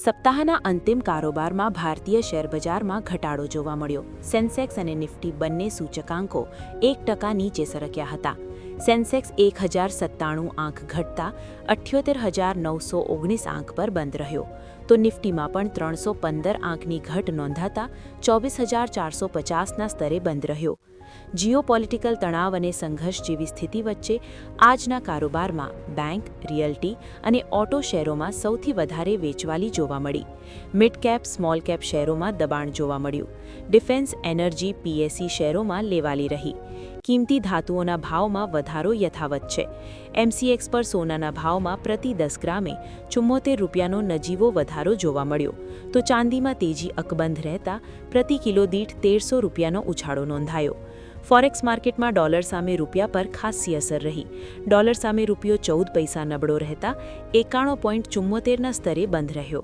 સપ્તાહના અંતિમ કારોબારમાં ભારતીય શેરબજારમાં ઘટાડો જોવા મળ્યો। સેન્સેક્સ અને નિફ્ટી બંને સૂચકાંકો 1% નીચે સરક્યા હતા। સેન્સેક્સ 1097 આંક ઘટતા 78,919 આંક પર બંધ રહ્યો, તો નિફ્ટીમાં પણ 315 આંકની ઘટ નોંધાતા 24,450ના સ્તરે બંધ રહ્યો। જીઓપોલિટિકલ તણાવ અને સંઘર્ષ જેવી સ્થિતિ વચ્ચે આજના કારોબારમાં બેંક, રિયલ્ટી અને ઓટો શેરોમાં સૌથી વધારે વેચવાલી જોવા મળી। મિડ કેપ, સ્મોલ કેપ શેરોમાં દબાણ જોવા મળ્યું। ડિફેન્સ, એનર્જી, પીએસઈ શેરોમાં લેવાલી રહી। કિંમતી ધાતુઓના ભાવમાં વધારો યથાવત છે। એમસીએક્સ પર સોનાના ભાવમાં પ્રતિ 10 ગ્રામે 74 રૂપિયાનો નજીવો વધારો જોવા મળ્યો, તો ચાંદીમાં તેજી અકબંધ રહેતા પ્રતિ કિલો દીઠ 1300 રૂપિયાનો ઉછાળો નોંધાયો। ફોરેક્સ માર્કેટમાં ડોલર સામે રૂપિયા પર ખાસ્સી અસર રહી। ડોલર સામે રૂપિયો 14 પૈસા નબળો રહેતા 91.74ના સ્તરે બંધ રહ્યો।